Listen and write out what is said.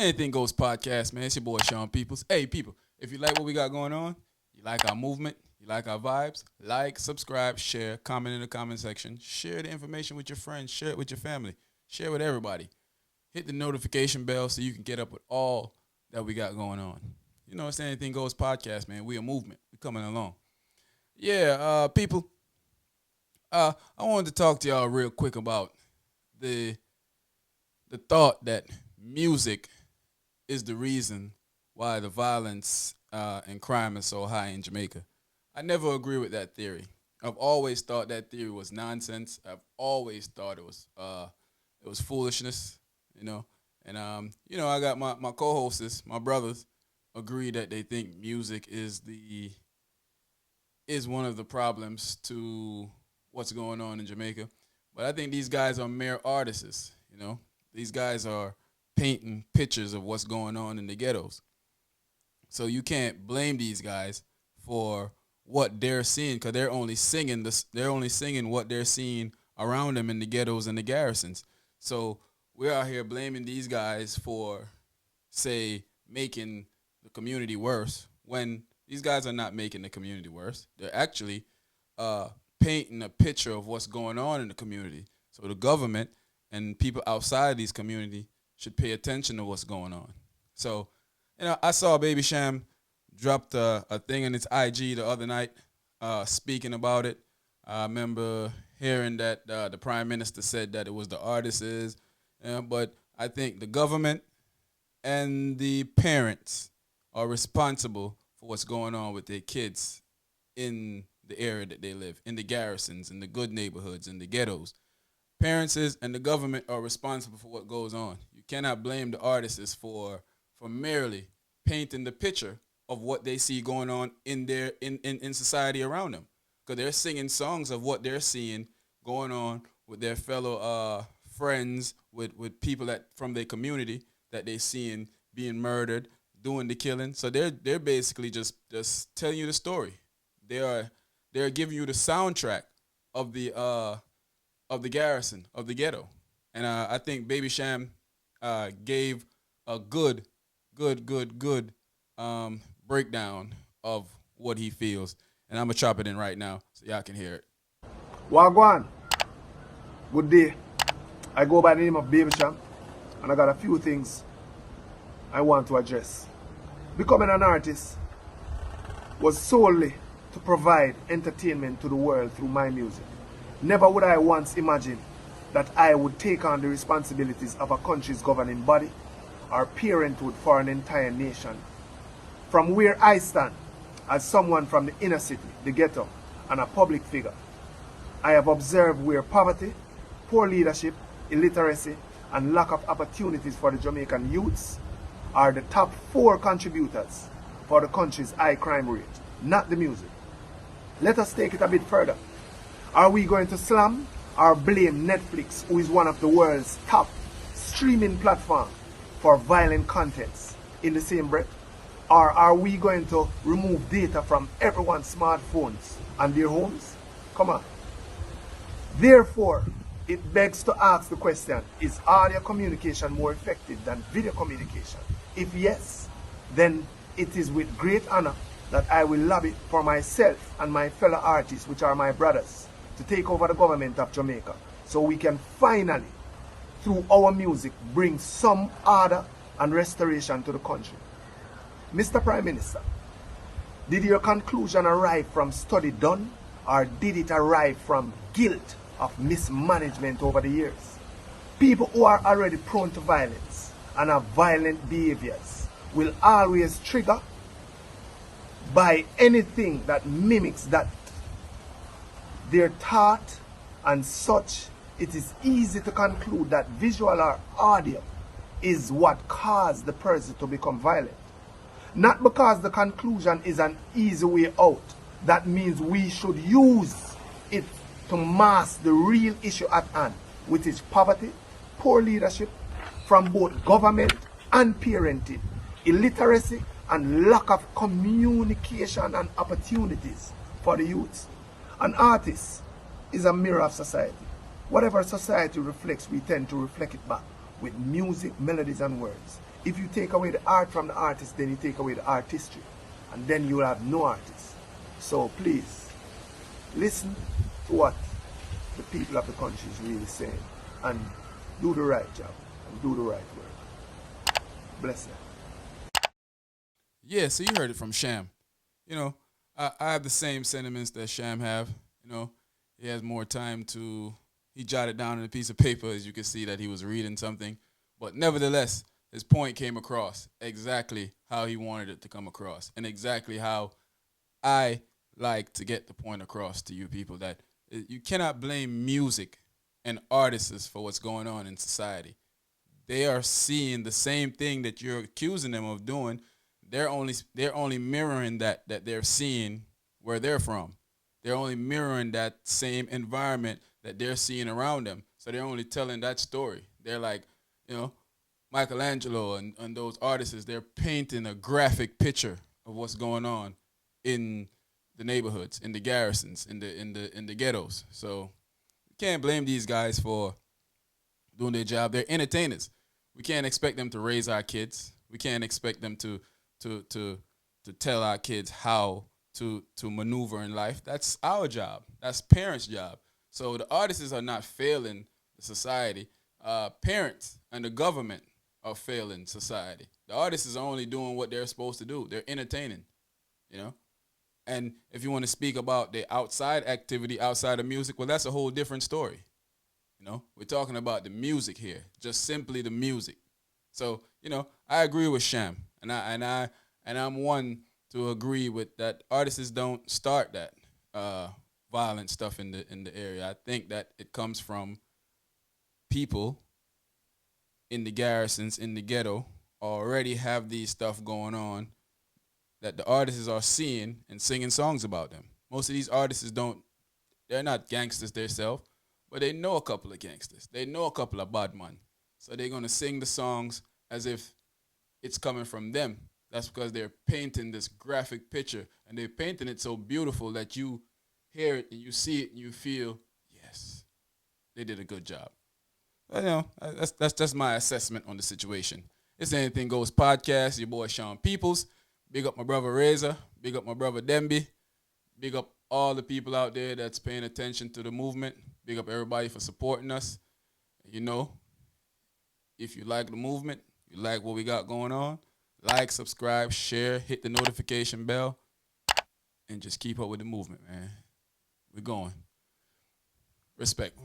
Anything Goes podcast, man. It's your boy Sean Peoples. Hey, people, if you like what we got going on, you like our movement, you like our vibes, like, subscribe, share, comment in the comment section, share the information with your friends, share it with your family, share it with everybody. Hit the notification bell so you can get up with all that we got going on. You know, it's Anything Goes podcast, man. We a movement. We coming along. Yeah, people. I wanted to talk to y'all real quick about the thought that music is the reason why the violence and crime is so high in Jamaica. I never agree with that theory. I've always thought that theory was nonsense. I've always thought it was foolishness, you know. And I got my co-hosts, my brothers, agree that they think music is one of the problems to what's going on in Jamaica. But I think these guys are mere artists, you know. These guys are painting pictures of what's going on in the ghettos. So you can't blame these guys for what they're seeing, because they're only singing what they're seeing around them in the ghettos and the garrisons. So we're out here blaming these guys for, say, making the community worse, when these guys are not making the community worse. They're actually painting a picture of what's going on in the community. So the government and people outside these community should pay attention to what's going on. So, I saw Baby Cham dropped a thing on its IG the other night speaking about it. I remember hearing that the Prime Minister said that it was the artists, but I think the government and the parents are responsible for what's going on with their kids in the area that they live, in the garrisons, in the good neighborhoods, in the ghettos. Parents and the government are responsible for what goes on. You cannot blame the artists for merely painting the picture of what they see going on in society around them, because they're singing songs of what they're seeing going on with their fellow friends, with people that from their community that they seeing being murdered, doing the killing. So they're basically just telling you the story. They're giving you the soundtrack of the garrison, of the ghetto. And I think Baby Cham gave a good breakdown of what he feels. And I'm going to chop it in right now so y'all can hear it. Wagwan, good day. I go by the name of Baby Cham, and I got a few things I want to address. Becoming an artist was solely to provide entertainment to the world through my music. Never would I once imagine that I would take on the responsibilities of a country's governing body or parenthood for an entire nation. From where I stand, as someone from the inner city, the ghetto, and a public figure, I have observed where poverty, poor leadership, illiteracy, and lack of opportunities for the Jamaican youths are the top 4 contributors for the country's high crime rate, not the music. Let us take it a bit further. Are we going to slam or blame Netflix, who is one of the world's top streaming platforms, for violent contents in the same breath? Or are we going to remove data from everyone's smartphones and their homes? Come on. Therefore, it begs to ask the question, is audio communication more effective than video communication? If yes, then it is with great honor that I will lobby for myself and my fellow artists, which are my brothers, to take over the government of Jamaica, so we can finally, through our music, bring some order and restoration to the country. Mr. Prime Minister, did your conclusion arrive from study done, or did it arrive from guilt of mismanagement over the years? People who are already prone to violence and have violent behaviors will always trigger by anything that mimics that their thought, and such. It is easy to conclude that visual or audio is what caused the person to become violent. Not because the conclusion is an easy way out. That means we should use it to mask the real issue at hand, which is poverty, poor leadership from both government and parenting, illiteracy, and lack of communication and opportunities for the youths. An artist is a mirror of society. Whatever society reflects, we tend to reflect it back with music, melodies, and words. If you take away the art from the artist, then you take away the artistry. And then you will have no artist. So please, listen to what the people of the country is really saying. And do the right job. And do the right work. Bless them. Yeah, so you heard it from Cham. You know, I have the same sentiments that Cham have. You know, he has more time to. He jotted down on a piece of paper, as you can see that he was reading something. But nevertheless, his point came across exactly how he wanted it to come across, and exactly how I like to get the point across to you people that you cannot blame music and artists for what's going on in society. They are seeing the same thing that you're accusing them of doing. They're only mirroring that they're seeing where they're from. They're only mirroring that same environment that they're seeing around them. So they're only telling that story. They're like, you know, Michelangelo and those artists, they're painting a graphic picture of what's going on in the neighborhoods, in the garrisons, in the ghettos. So you can't blame these guys for doing their job. They're entertainers. We can't expect them to raise our kids. We can't expect them to tell our kids how to maneuver in life. That's our job. That's parents' job. So the artists are not failing the society. Parents and the government are failing society. The artists are only doing what they're supposed to do. They're entertaining, you know. And if you want to speak about the outside activity outside of music, well, that's a whole different story. You know, we're talking about the music here, just simply the music. So, you know, I agree with Cham, and I'm one to agree with that. Artists don't start that violent stuff in the area. I think that it comes from people in the garrisons, in the ghetto, already have these stuff going on that the artists are seeing and singing songs about them. Most of these artists they're not gangsters themselves, but they know a couple of gangsters. They know a couple of bad men. So they're going to sing the songs as if it's coming from them. That's because they're painting this graphic picture, and they're painting it so beautiful that you hear it and you see it and you feel, yes, they did a good job. But, you know, that's just my assessment on the situation. It's Anything Goes podcast. Your boy Sean Peoples. Big up my brother Razor. Big up my brother Demby. Big up all the people out there that's paying attention to the movement. Big up everybody for supporting us. You know, if you like the movement, you like what we got going on, like, subscribe, share, hit the notification bell, and just keep up with the movement, man. We're going. Respect.